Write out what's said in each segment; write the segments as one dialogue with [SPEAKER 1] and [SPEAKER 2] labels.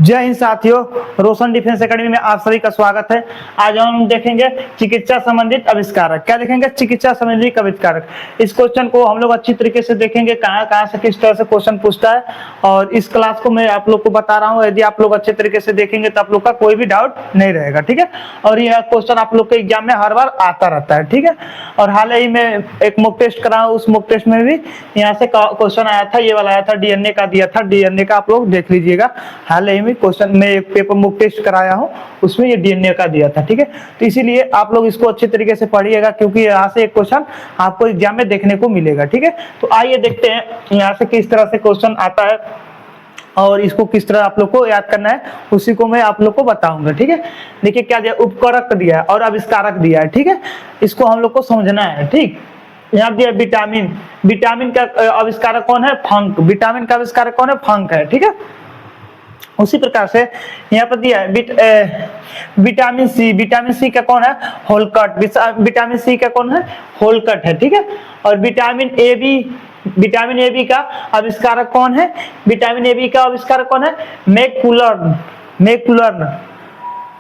[SPEAKER 1] जय हिंद साथियों, रोशन defence academy में आप सभी का स्वागत है। आज हम देखेंगे चिकित्सा संबंधित आविष्कारक। क्या देखेंगे? चिकित्सा संबंधित आविष्कारक। इस क्वेश्चन को हम लोग अच्छी तरीके से देखेंगे, कहाँ कहाँ से किस तरह से क्वेश्चन पूछता है। और इस क्लास को मैं आप लोग को बता रहा हूँ, यदि आप लोग अच्छे तरीके से देखेंगे तो आप लोग का कोई भी डाउट नहीं रहेगा, ठीक है। और यह क्वेश्चन आप लोग के एग्जाम में हर बार आता रहता है, ठीक है। और हाल ही में एक मॉक टेस्ट करा, उस मॉक टेस्ट में भी यहाँ से क्वेश्चन आया था, ये वाला आया था, डीएनए का दिया था। डीएनए का आप लोग देख लीजिएगा, हाल ही में क्वेश्चन में एक पेपर मॉक टेस्ट कराया हूं, उसमें ये डीएनए का दिया था, ठीक है। तो इसीलिए आप लोग इसको अच्छे तरीके से पढ़िएगा, क्योंकि यहाँ से एक क्वेश्चन आपको एग्जाम में देखने को मिलेगा, ठीक है। तो आइए देखते हैं यहाँ से किस तरह से क्वेश्चन आता है और इसको किस तरह आप लोग को याद करना है, उसी को मैं आप लोग को बताऊंगा, ठीक है। देखिए क्या दिया, उपकारक दिया है और आविष्कारक दिया है, ठीक है। इसको हम लोग को समझना है, ठीक। यहाँ दिया विटामिन। विटामिन का आविष्कारक कौन है? फंक। विटामिन का आविष्कारक कौन है? फंक है, ठीक है। उसी प्रकार से यहाँ पर दिया है विटामिन सी। विटामिन सी का कौन है? होलकट। विटामिन सी का कौन है? होलकट है, ठीक है। और vitamin A B. Vitamin A B का आविष्कारक कौन है? विटामिन ए बी का आविष्कारक कौन है? मैकुलर्न। मैकुलर्न,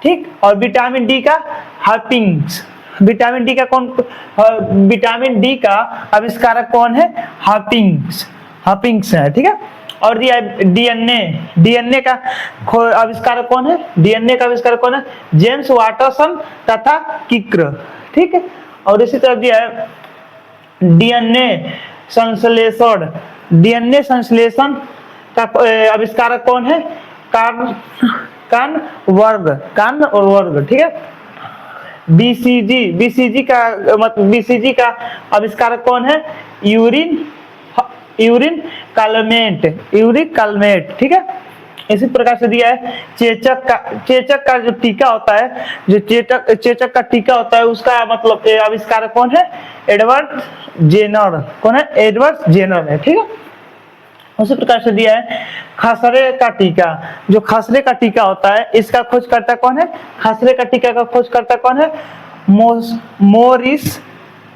[SPEAKER 1] ठीक। और विटामिन डी का हार्पिंग्स। विटामिन डी का कौन? विटामिन डी का आविष्कारक कौन है? हार्पिंग्स। हार्पिंग्स है, ठीक है। और दिया है डीएनए। डीएनए का आविष्कारक कौन है? डीएनए का आविष्कारक कौन है? जेम्स वाटरसन तथा किक्र, ठीक है। और इसी तरह दिया है डीएनए संश्लेषण। डीएनए संश्लेषण का आविष्कारक कौन है? कान और वर्ग, ठीक है। बीसीजी। बीसीजी का मतलब बीसीजी का आविष्कारक कौन है? Urine Calmette. यूरिक कालमेट, ठीक है। इसी प्रकार से दिया है चेचक का जो टीका होता है, जो चेचक का टीका होता है, उसका मतलब आविष्कारक कौन है? Edward Jenner. कौन है? एडवर्ड जेनर है, ठीक है। उसी प्रकार से दिया है खसरे का टीका। जो खसरे का टीका होता है, इसका खोजकर्ता कौन है? खसरे का टीका का खोजकर्ता कौन है? मोरिस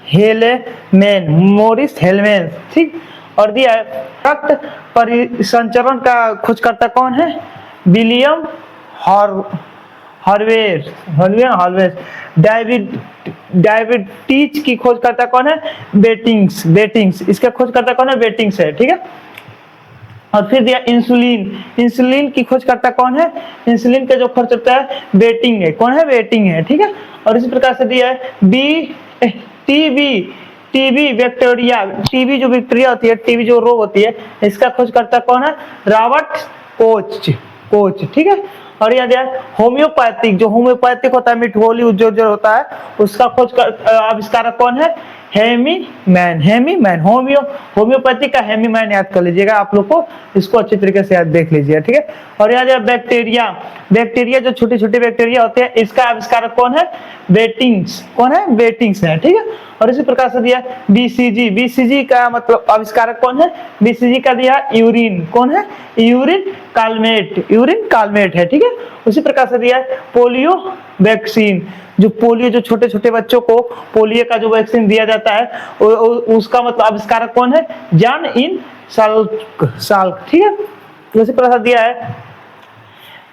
[SPEAKER 1] हेलेमेन। मोरिस हेलेमेन, ठीक। और दिया है रक्त परिसंचरण का खोजकर्ता कौन है? William Harveys. डायबिटीज की खोजकर्ता कौन है? बेटिंग्स। इसका खोजकर्ता कौन है? बेटिंग्स है, ठीक है। और फिर दिया इंसुलिन। इंसुलिन की खोजकर्ता कौन है? इंसुलिन का जो खोजकर्ता है बेटिंग है। कौन है? बेटिंग है, ठीक है। और इसी प्रकार से दिया है टीबी बैक्टीरिया। टीबी जो बैक्टीरिया होती है, टीबी जो रोग होती है, इसका खोजकर्ता कौन है? रॉबर्ट कोच, ठीक है। और यह दिया है होम्योपैथिक। जो होम्योपैथिक होता है, मिठोली जो होता है, उसका आविष्कारक कौन है? हेमीमैन। होम्योपैथी का हेमीमैन याद कर लीजिएगा आप लोग को, इसको अच्छी तरीके से याद देख लीजिए, ठीक है। और यहाँ बैक्टीरिया। बैक्टीरिया जो छोटे छोटे बैक्टीरिया होते हैं, इसका आविष्कारक कौन है? बेटिंग्स। कौन है? बेटिंग्स है, ठीक है। और इसी प्रकार से दिया बीसीजी। बीसीजी का मतलब आविष्कारक कौन है? बीसीजी का दिया यूरिन। कौन है? यूरिन कालमेट है, ठीक है। उसी प्रकार से दिया है पोलियो वैक्सीन। जो पोलियो, जो छोटे छोटे बच्चों को पोलियो का जो वैक्सीन दिया जाता है, उसका मतलब आविष्कारक कौन है? जॉन इन साल्क, ठीक है। उसी प्रकार दिया है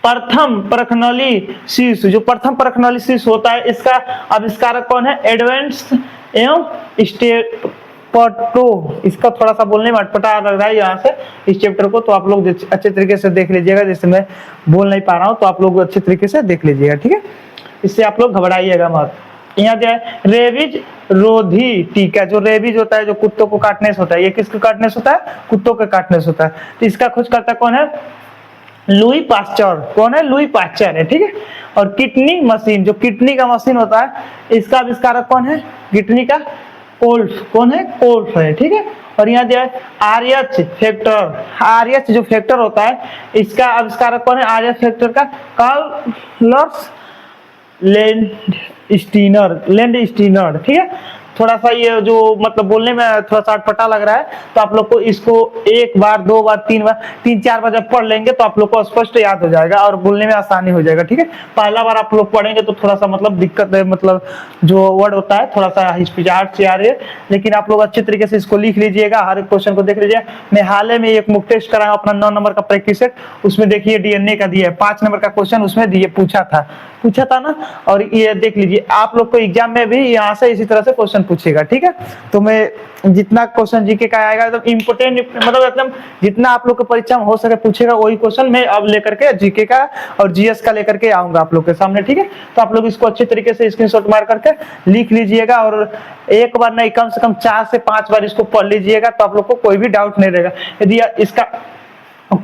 [SPEAKER 1] प्रथम परखनली शीश। जो प्रथम परखनली शीश होता है, इसका आविष्कारक कौन है? एडवांस एवं स्टेपटो। इसका थोड़ा सा बोलने में अटपटा लग रहा है यहाँ से, इस चैप्टर को, तो आप लोग अच्छे तरीके से देख लीजिएगा। जैसे मैं बोल नहीं पा रहा हूँ, तो आप लोग अच्छे तरीके से देख लीजिएगा, ठीक है। इससे आप लोग घबराइएगा मत। यहाँ दिया है रेबीज रोधी टीका। जो रेबीज होता है, जो कुत्तों को काटने से होता है, ये किसको काटने से होता है? कुत्तों के काटने से होता है। तो इसका खोजकर्ता कौन है? Louis Pasteur. कौन है? लुई पास्चर है, ठीक है। और किडनी मशीन। जो किडनी का मशीन होता है, इसका आविष्कारक कौन है? किडनी का कोल्फ। कौन है? कोल्फ है, ठीक है। और यहाँ दिया है आरएच फैक्टर। आरएच जो फैक्टर होता है, इसका आविष्कारक कौन है? आरएच फैक्टर का कार्ल लैंड स्टीनर, ठीक है। थोड़ा सा ये जो मतलब बोलने में थोड़ा सा अटपटा लग रहा है, तो आप लोग को इसको एक बार, दो बार, तीन बार, तीन चार बार जब पढ़ लेंगे तो आप लोग को स्पष्ट याद हो जाएगा और बोलने में आसानी हो जाएगा। ठीक है, पहला बार आप लोग पढ़ेंगे तो थोड़ा सा मतलब दिक्कत है, मतलब जो वर्ड होता है थोड़ा सा हिचकिचाहट से आ रही है, लेकिन आप लोग अच्छे तरीके से इसको लिख लीजिएगा, हर एक क्वेश्चन को देख लीजिए। मैं हाल ही में एक मुक टेस्ट कराया अपना 9 नंबर का प्रैक्टिस सेट, उसमें देखिए डीएनए का दिया है 5 नंबर का क्वेश्चन, उसमें दिए पूछा था ना। और ये देख लीजिए आप लोग को एग्जाम में भी यहाँ से इसी तरह से क्वेश्चन पूछेगा। ठीक है, तो मैं जितना क्वेश्चन जीके का आएगा एकदम इम्पोर्टेंट, मतलब एकदम जितना आप लोग को परीक्षा में हो सके पूछेगा वही क्वेश्चन मैं अब लेकर के जीके का और जीएस का लेकर के आऊंगा आप लोग के सामने। ठीक है, तो आप लोग इसको अच्छी तरीके से स्क्रीनशॉट मार करके लिख लीजिएगा और एक बार नहीं कम से कम 4 से 5 बार इसको पढ़ लीजिएगा, तो आप लोग को कोई भी डाउट नहीं रहेगा। यदि इसका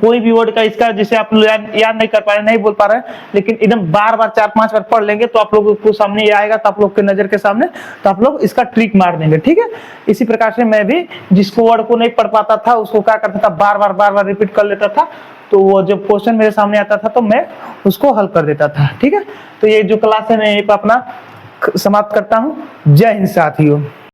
[SPEAKER 1] कोई भी वर्ड का इसका जिसे आप लोग याद नहीं कर पा रहे, नहीं बोल पा रहे हैं, लेकिन एकदम बार बार 4-5 बार पढ़ लेंगे तो आप लोगों को सामने ये आएगा, तो आप लोग के नजर के सामने, तो आप लोग इसका ट्रिक मार देंगे। ठीक है, इसी प्रकार से मैं भी जिसको वर्ड को नहीं पढ़ पाता था उसको क्या करता था, बार बार रिपीट कर लेता था, तो वो जब क्वेश्चन मेरे सामने आता था तो मैं उसको हल कर देता था। ठीक है, तो ये जो क्लास है मैं यहीं पर अपना समाप्त करता हूँ। जय हिंद साथियों।